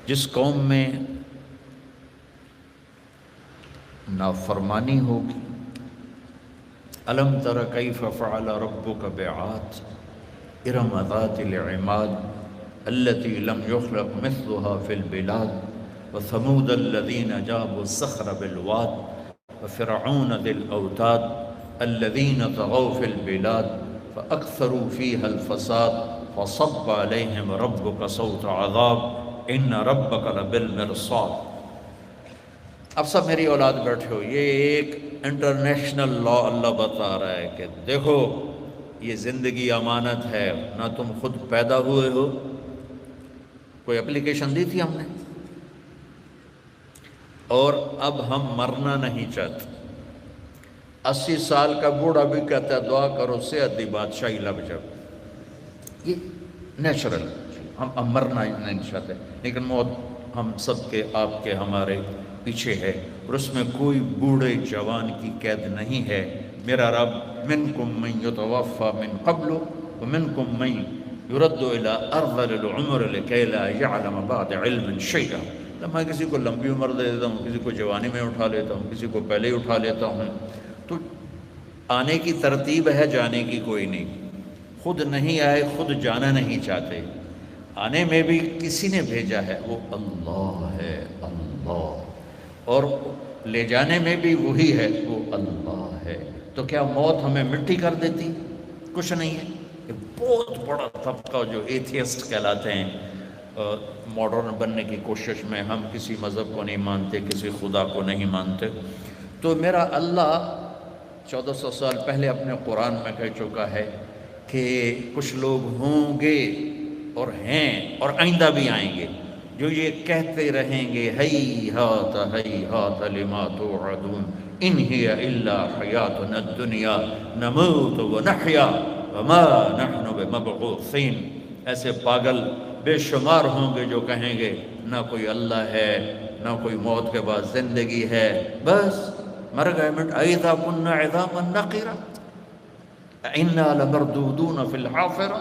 جس قوم میں نافرمانی ہوگی، الم تر کیف فعل ربک بعاد ارم ذات العماد التي لم يخلق مثلها في البلاد وثمود الذين جابوا الصخر بالواد وفرعون ذي الأوتاد الذين طغوا في البلاد فأكثروا فيها الفساد فصب عليهم ربك صوت عذاب إن ربك لبالمرصاد۔ اب سب میری اولاد بیٹھے ہو، یہ ایک انٹرنیشنل لا اللہ بتا رہا ہے کہ دیکھو یہ زندگی امانت ہے، نہ تم خود پیدا ہوئے ہو، کوئی اپلیکیشن دی تھی ہم نے، اور اب ہم مرنا نہیں چاہتے۔ 80 سال کا بوڑھا بھی کہتا ہے دعا کرو صحت دی بادشاہی لگ جائے، یہ نیچرل، ہم مرنا نہیں چاہتے، لیکن موت ہم سب کے، آپ کے، ہمارے پیچھے ہے، اور اس میں کوئی بوڑھے جوان کی قید نہیں ہے۔ میرا رب منکم من یتوفی من قبل ومنکم من یرد الی ارذل العمر لکی لا یعلم بعد علم شیئا۔ میں کسی کو لمبی عمر دے دیتا ہوں، کسی کو جوانی میں اٹھا لیتا ہوں، کسی کو پہلے ہی اٹھا لیتا ہوں، تو آنے کی ترتیب ہے، جانے کی کوئی نہیں۔ خود نہیں آئے، خود جانا نہیں چاہتے، آنے میں بھی کسی نے بھیجا ہے، وہ اللہ ہے، اللہ، اور لے جانے میں بھی وہی ہے، وہ اللہ ہے۔ تو کیا موت ہمیں مٹی کر دیتی؟ کچھ نہیں ہے۔ یہ بہت بڑا طبقہ جو ایتھیسٹ کہلاتے ہیں، ماڈرن بننے کی کوشش میں، ہم کسی مذہب کو نہیں مانتے، کسی خدا کو نہیں مانتے، تو میرا اللہ 1400 سال پہلے اپنے قرآن میں کہہ چکا ہے کہ کچھ لوگ ہوں گے اور ہیں اور آئندہ بھی آئیں گے جو یہ کہتے رہیں گے ہیہات لما توعدون ان ہی الا حیاتنا الدنیا نموت ونحیا وما نحن بمبعوثین۔ ایسے پاگل بے شمار ہوں گے جو کہیں گے نہ کوئی اللہ ہے، نہ کوئی موت کے بعد زندگی ہے، بس مر گئے مٹ اذا كنا عظاما نخرا انا لمردودون في الحافرة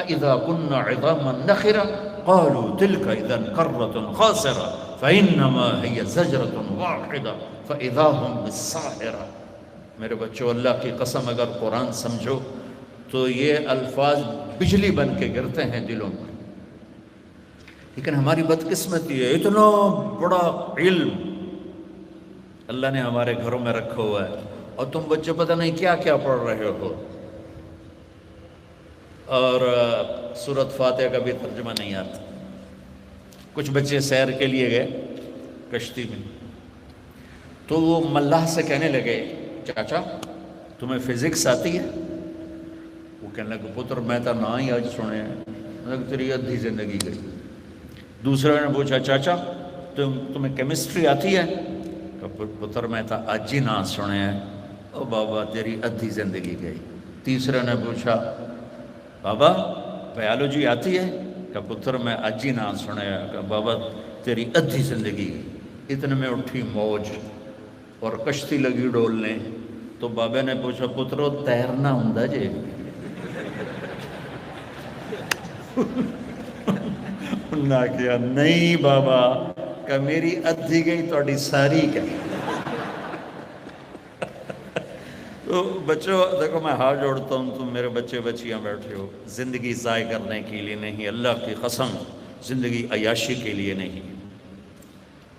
اذا كنا عظاما نخرا قالوا تلك اذا كرة خاسرة فانما هي زجرة واحدة فاذا هم بالساحرة۔ میرے بچوں، اللہ کی قسم اگر قرآن سمجھو تو یہ الفاظ بجلی بن کے گرتے ہیں دلوں پر، لیکن ہماری بدقسمتی ہے، اتنا بڑا علم اللہ نے ہمارے گھروں میں رکھا ہوا ہے، اور تم بچے پتہ نہیں کیا کیا پڑھ رہے ہو، اور سورۃ فاتحہ کا بھی ترجمہ نہیں آتا۔ کچھ بچے سیر کے لیے گئے کشتی میں، تو وہ ملاح سے کہنے لگے چاچا تمہیں فزکس آتی ہے؟ وہ کہنے لگے پتر میں تو نہ ہی آج سنے ہیں، تیری ادھی زندگی گئی۔ دوسرے نے پوچھا چاچا تمہیں کیمسٹری آتی ہے؟ کہ پتر میں تو آج ہی نہ سنے ہیں۔ او بابا تیری ادھی زندگی گئی۔ تیسرے نے پوچھا بابا بایولوجی آتی ہے؟ کہ پتر میں آج ہی نہ سنے ہیں۔ کہ بابا تیری ادھی زندگی گئی۔ اتنے میں اٹھی موج اور کشتی لگی ڈولنے، تو بابے نے پوچھا پترو تیرنا ہوندا جے؟ انہاں کہا نہیں بابا، کہ میری ادھی گئی تہاڈی ساری گئی۔ تو بچوں دیکھو میں ہاتھ جوڑتا ہوں، تم میرے بچے بچیاں بیٹھے ہو، زندگی ضائع کرنے کے لیے نہیں، اللہ کی قسم زندگی عیاشی کے لیے نہیں،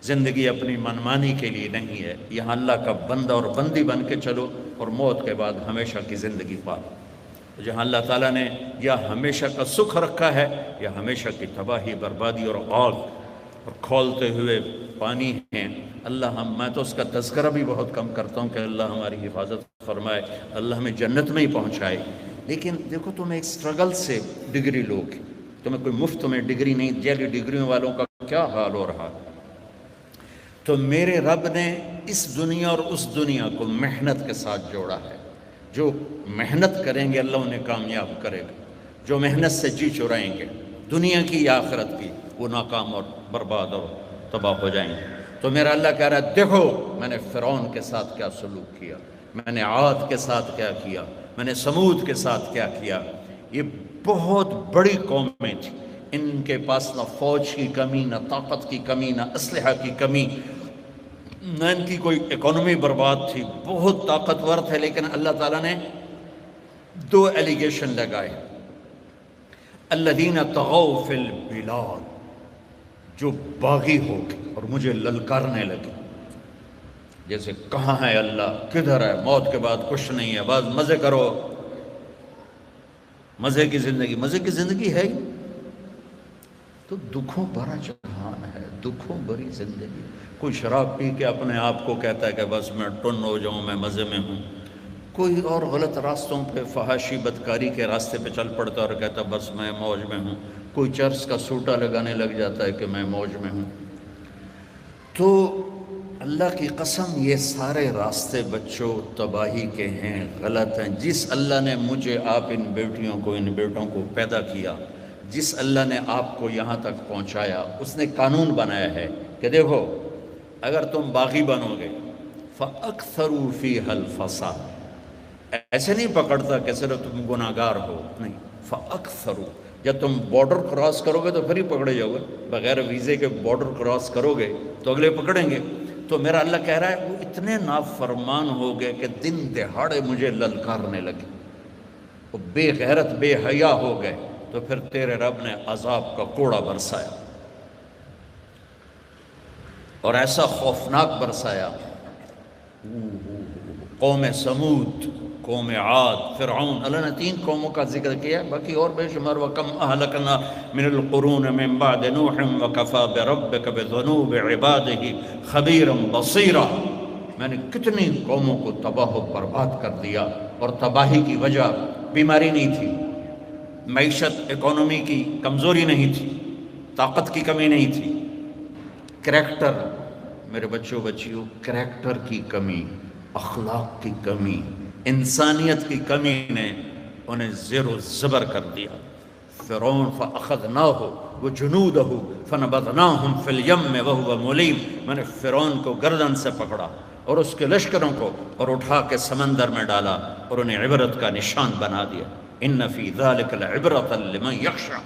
زندگی اپنی منمانی کے لیے نہیں ہے۔ یہاں اللہ کا بندہ اور بندی بن کے چلو، اور موت کے بعد ہمیشہ کی زندگی پالو۔ جہاں اللہ تعالیٰ نے یا ہمیشہ کا سکھ رکھا ہے یا ہمیشہ کی تباہی، بربادی اور آگ اور کھولتے ہوئے پانی ہیں۔ اللہ میں تو اس کا تذکرہ بھی بہت کم کرتا ہوں کہ اللہ ہماری حفاظت فرمائے، اللہ ہمیں جنت میں ہی پہنچائے۔ لیکن دیکھو تم ایک سٹرگل سے ڈگری لوگ، تمہیں کوئی مفت میں ڈگری نہیں، جیلی ڈگریوں والوں کا کیا حال ہو رہا۔ تو میرے رب نے اس دنیا اور اس دنیا کو محنت کے ساتھ جوڑا ہے۔ جو محنت کریں گے اللہ انہیں کامیاب کرے گا، جو محنت سے جی چرائیں گے دنیا کی یا آخرت کی، وہ ناکام اور برباد اور تباہ ہو جائیں گے۔ تو میرا اللہ کہہ رہا ہے دیکھو میں نے فرعون کے ساتھ کیا سلوک کیا، میں نے عاد کے ساتھ کیا کیا، میں نے سمود کے ساتھ کیا کیا۔ یہ بہت بڑی قومیں تھیں، ان کے پاس نہ فوج کی کمی، نہ طاقت کی کمی، نہ اسلحہ کی کمی، نہ ان کی کوئی اکانومی برباد تھی، بہت طاقتور تھے، لیکن اللہ تعالیٰ نے دو ایلیگیشن لگائے. الذین طغوا فی البلاد، جو باغی ہو گئے اور مجھے للکارنے لگے، جیسے کہاں ہے اللہ، کدھر ہے، موت کے بعد کچھ نہیں ہے، بس مزے کرو، مزے کی زندگی. مزے کی زندگی ہے ہی تو دکھوں بھرا جہان ہے، دکھوں بھری زندگی. کوئی شراب پی کے اپنے آپ کو کہتا ہے کہ بس میں ٹن ہو جاؤں، میں مزے میں ہوں. کوئی اور غلط راستوں پہ، فحاشی بدکاری کے راستے پہ چل پڑتا ہے اور کہتا ہے بس میں موج میں ہوں. کوئی چرس کا سوٹا لگانے لگ جاتا ہے کہ میں موج میں ہوں. تو اللہ کی قسم یہ سارے راستے بچوں تباہی کے ہیں، غلط ہیں. جس اللہ نے مجھے، آپ، ان بیٹیوں کو، ان بیٹوں کو پیدا کیا، جس اللہ نے آپ کو یہاں تک پہنچایا، اس نے قانون بنایا ہے کہ دیکھو اگر تم باغی بنو گے فَأَكْثَرُوا فِيهَا الْفَسَادَ، ایسے نہیں پکڑتا کہ صرف تم گناہگار ہو، نہیں، فَأَكْثَرُوا، جب تم بارڈر کراس کرو گے تو پھر ہی پکڑے جاؤ گے. بغیر ویزے کے بارڈر کراس کرو گے تو اگلے پکڑیں گے. تو میرا اللہ کہہ رہا ہے وہ اتنے نافرمان ہو گئے کہ دن دہاڑے مجھے للکارنے لگے، وہ بے غیرت بے حیا ہو گئے. تو پھر تیرے رب نے عذاب کا کوڑا برسایا، اور ایسا خوفناک برسایا. قوم سمود، قوم عاد، فرعون، اللہ نے 3 قوموں کا ذکر کیا، باقی اور بے شمار. وَكَمْ أَهْلَكْنَا مِنَ الْقُرُونِ مِنْ بَعْدِ نُوحٍ وَكَفَى بِرَبِّكَ بِذُنُوبِ عِبَادِهِ خَبِيرًا بَصِيرًا. میں نے کتنی قوموں کو تباہ و برباد کر دیا، اور تباہی کی وجہ بیماری نہیں تھی، معیشت اکانومی کی کمزوری نہیں تھی، طاقت کی کمی نہیں تھی، کریکٹر، میرے بچوں بچیوں، کریکٹر کی کمی، اخلاق کی کمی، انسانیت کی کمی نے انہیں زیر و زبر کر دیا. فرعون فَأَخَذْنَاهُ وَجُنُودَهُ فَنَبَذْنَاهُمْ فِي الْيَمِّ وَهُوَ مُلِيمٌ. میں نے فرعون کو گردن سے پکڑا اور اس کے لشکروں کو اور اٹھا کے سمندر میں ڈالا اور انہیں عبرت کا نشان بنا دیا. ان فی ذلک لعبرۃ لمن یخشی.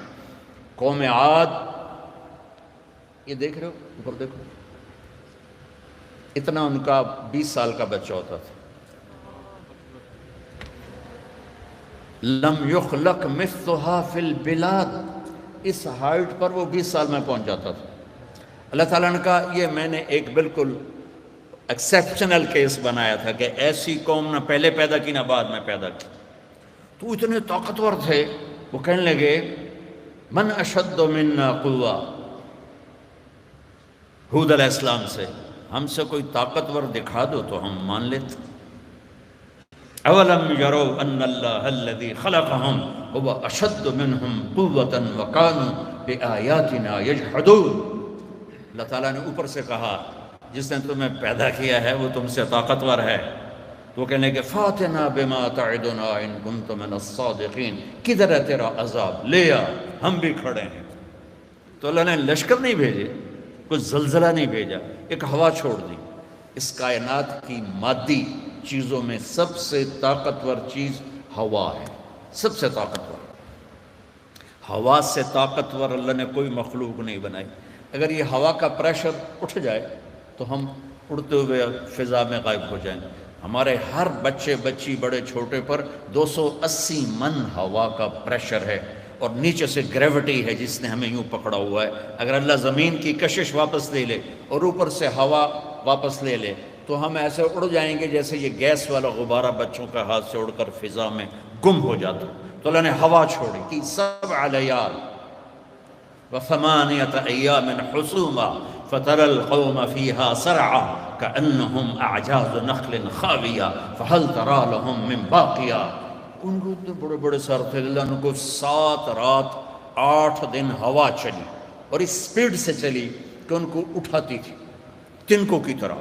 قوم عاد، یہ دیکھ رہے ہو اوپر دیکھو، اتنا ان کا 20 سال کا بچہ ہوتا تھا. لم یخلق مثلها فی البلاد، اس ہائٹ پر وہ 20 سال میں پہنچ جاتا تھا. اللہ تعالیٰ نے کہا یہ میں نے ایک بالکل ایکسیپشنل کیس بنایا تھا کہ ایسی قوم نہ پہلے پیدا کی نہ بعد میں پیدا کی. تو اتنے طاقتور تھے، وہ کہنے لگے من اشد منا قوہ، ہود علیہ السلام سے، ہم سے کوئی طاقتور دکھا دو تو ہم مان لیتے. اولم یروا ان اللہ الذی خلقہم هو اشد منہم قوة وکانوا بآیاتنا یجحدون. اللہ تعالیٰ نے اوپر سے کہا جس نے تمہیں پیدا کیا ہے وہ تم سے طاقتور ہے. تو وہ کہنے لگے فاتنا بما تعدنا ان کنت من الصادقین، کدھر ہے تیرا عذاب، لے آ، ہم بھی کھڑے ہیں. تو اللہ نے لشکر نہیں بھیجے، کوئی زلزلہ نہیں بھیجا، ایک ہوا چھوڑ دی. اس کائنات کی مادی چیزوں میں سب سے طاقتور چیز ہوا ہے، سب سے طاقتور. ہوا سے طاقتور اللہ نے کوئی مخلوق نہیں بنائی. اگر یہ ہوا کا پریشر اٹھ جائے تو ہم اڑتے ہوئے فضا میں غائب ہو جائیں. ہمارے ہر بچے بچی بڑے چھوٹے پر 280 من ہوا کا پریشر ہے، اور نیچے سے گریوٹی ہے جس نے ہمیں یوں پکڑا ہوا ہے. اگر اللہ زمین کی کشش واپس لے لے اور اوپر سے ہوا واپس لے لے تو ہم ایسے اڑ جائیں گے جیسے یہ گیس والا غبارہ بچوں کا ہاتھ سے اڑ کر فضا میں گم ہو جاتا. تو اللہ نے ہوا چھوڑی کہ 7 لیال و8 ایام حسوما فترى القوم فيها سرعا كأنهم أعجاز نخل خاوية فهل ترى لهم من باقية. ان کو اتنے بڑے بڑے سر تھے، اللہ ان کو 7 رات 8 دن ہوا چلی اور اس سپیڈ سے چلی کہ ان کو اٹھاتی تھی تنکوں کی طرح.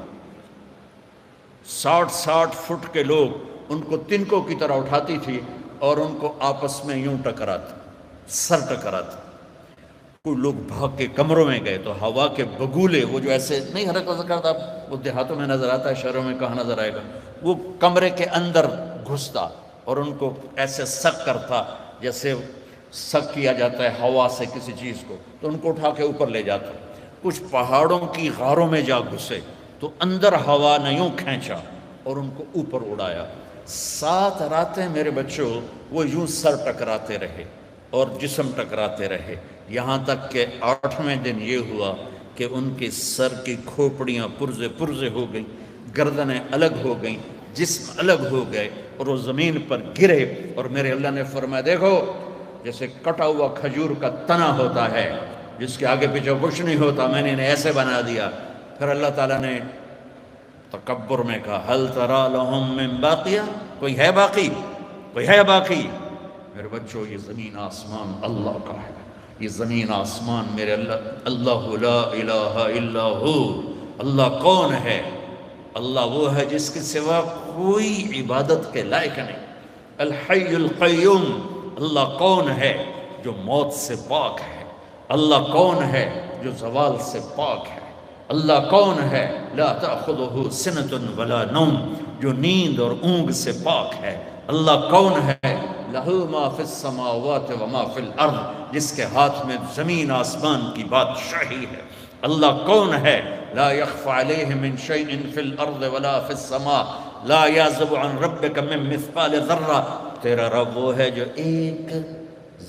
60 فٹ کے لوگ ان کو تنکوں کی طرح اٹھاتی تھی اور ان کو آپس میں یوں ٹکراتی، سر ٹکراتی. کوئی لوگ بھاگ کے کمروں میں گئے تو ہوا کے بگولے، وہ جو ایسے نہیں حرکت کرتا، وہ دیہاتوں میں نظر آتا ہے، شہروں میں کہاں نظر آئے گا، وہ کمرے کے اندر گھستا اور ان کو ایسے سک کرتا جیسے سک کیا جاتا ہے ہوا سے کسی چیز کو تو ان کو اٹھا کے اوپر لے جاتا ہے. کچھ پہاڑوں کی غاروں میں جا گھسے تو اندر ہوا نے یوں کھینچا اور ان کو اوپر اڑایا. 7 راتیں میرے بچوں وہ یوں سر ٹکراتے رہے اور جسم ٹکراتے رہے، یہاں تک کہ 8ویں دن یہ ہوا کہ ان کے سر کی کھوپڑیاں پرزے پرزے ہو گئیں، گردنیں الگ ہو گئیں، جسم الگ ہو گئے اور وہ زمین پر گرے. اور میرے اللہ نے فرمایا دیکھو جیسے کٹا ہوا کھجور کا تنا ہوتا ہے جس کے آگے پیچھے کچھ نہیں ہوتا، میں نے انہیں ایسے بنا دیا. پھر اللہ تعالیٰ نے تکبر میں کہا هل ترى لهم من باقیہ، کوئی ہے باقی، کوئی ہے باقی. میرے بچوں یہ زمین آسمان اللہ کا ہے، یہ زمین آسمان میرے اللہ لا الہ الا ہو. اللہ کون ہے؟ اللہ وہ ہے جس کے سوا کوئی عبادت کے لائق نہیں. الحی القیوم. اللہ کون ہے؟ جو موت سے پاک ہے. اللہ کون ہے؟ جو زوال سے پاک ہے. اللہ کون ہے؟ لا تأخذہ سنۃ ولا نوم، جو نیند اور اونگ سے پاک ہے. اللہ کون ہے؟ لہ ما فی السماوات وما فی الارض، جس کے ہاتھ میں زمین آسمان کی بادشاہی ہے. اللہ کون ہے؟ لا يخفى عليه من شيء في الارض ولا في السماء لا يعزب عن ربك من مثقال ذرہ. تیرا رب وہ ہے جو ایک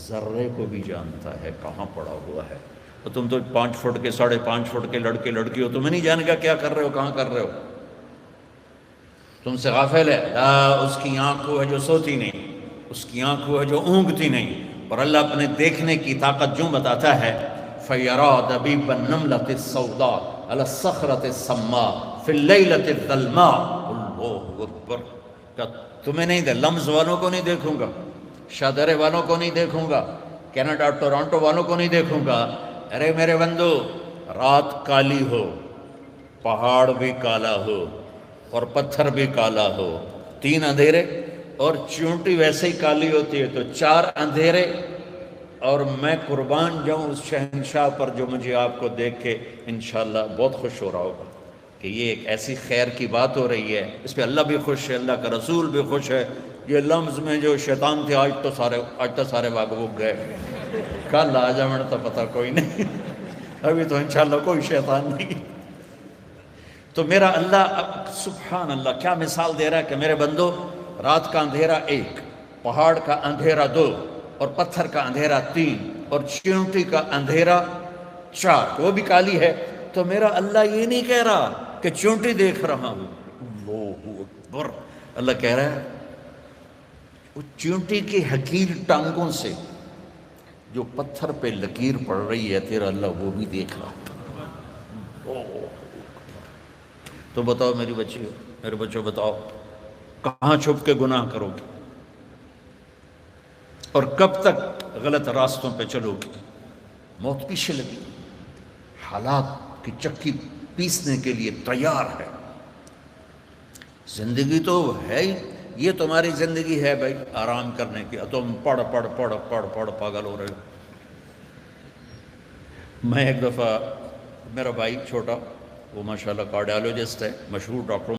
ذرے کو بھی جانتا ہے کہاں پڑا ہوا ہے. تو تم تو 5 فٹ کے 5.5 فٹ کے لڑکے لڑکی ہو، تمہیں نہیں جانے گا کیا کر رہے ہو، کہاں کر رہے ہو. تم سے غافل ہے. لا، اس کی آنکھ وہ ہے جو سوتی نہیں، اس کی آنکھ وہ ہے جو اونگتی نہیں. اور اللہ اپنے دیکھنے کی طاقت جو بتاتا ہے فَيَرَى دَبِيبَ النَّمْلَةِ السَّوْدَاءِ عَلَى الصَّخْرَةِ السَّمَّاءِ فِي اللَّيْلَةِ الظَّلْمَاءِ. اللہ اکبر. کہ تمہیں نہیں دے، لمز والوں کو نہیں دیکھوں گا، شادرے والوں کو نہیں دیکھوں گا، کینیڈا ٹورانٹو والوں کو نہیں دیکھوں گا. ارے میرے بندو، رات کالی ہو، پہاڑ بھی کالا ہو اور پتھر بھی کالا ہو، 3 اندھیرے، اور چونٹی ویسے ہی کالی ہوتی ہے تو 4 اندھیرے. اور میں قربان جاؤں اس شہنشاہ پر جو مجھے آپ کو دیکھ کے انشاءاللہ بہت خوش ہو رہا ہوگا کہ یہ ایک ایسی خیر کی بات ہو رہی ہے، اس پہ اللہ بھی خوش ہے، اللہ کا رسول بھی خوش ہے. یہ لمز میں جو شیطان تھے آج تو سارے بھاگ گئے. کل آ جاؤں تو پتہ کوئی نہیں، ابھی تو انشاءاللہ کوئی شیطان نہیں. تو میرا اللہ سبحان اللہ کیا مثال دے رہا ہے کہ میرے بندو، رات کا اندھیرا 1، پہاڑ کا اندھیرا 2، اور پتھر کا اندھیرا 3، اور چیونٹی کا اندھیرا 4، وہ بھی کالی ہے. تو میرا اللہ یہ نہیں کہہ رہا کہ چیونٹی دیکھ رہا ہوں. اللہ اکبر. اللہ کہہ رہا ہے وہ چیونٹی کی حقیر ٹانگوں سے جو پتھر پہ لکیر پڑ رہی ہے تیرا اللہ وہ بھی دیکھ رہا. تو بتاؤ میری بچی، میرے بچوں بتاؤ کہاں چھپ کے گناہ کرو گے اور کب تک غلط راستوں پہ چلو گے. موت پیچھے لگی، حالات کی چکی پیسنے کے لیے تیار ہے. زندگی تو ہے ہی، یہ تمہاری زندگی ہے بھائی آرام کرنے کی. تم پڑھ پاگل ہو رہے ہو. میں ایک دفعہ، میرا بھائی چھوٹا وہ ماشاءاللہ کارڈیالوجسٹ ہے، مشہور ڈاکٹروں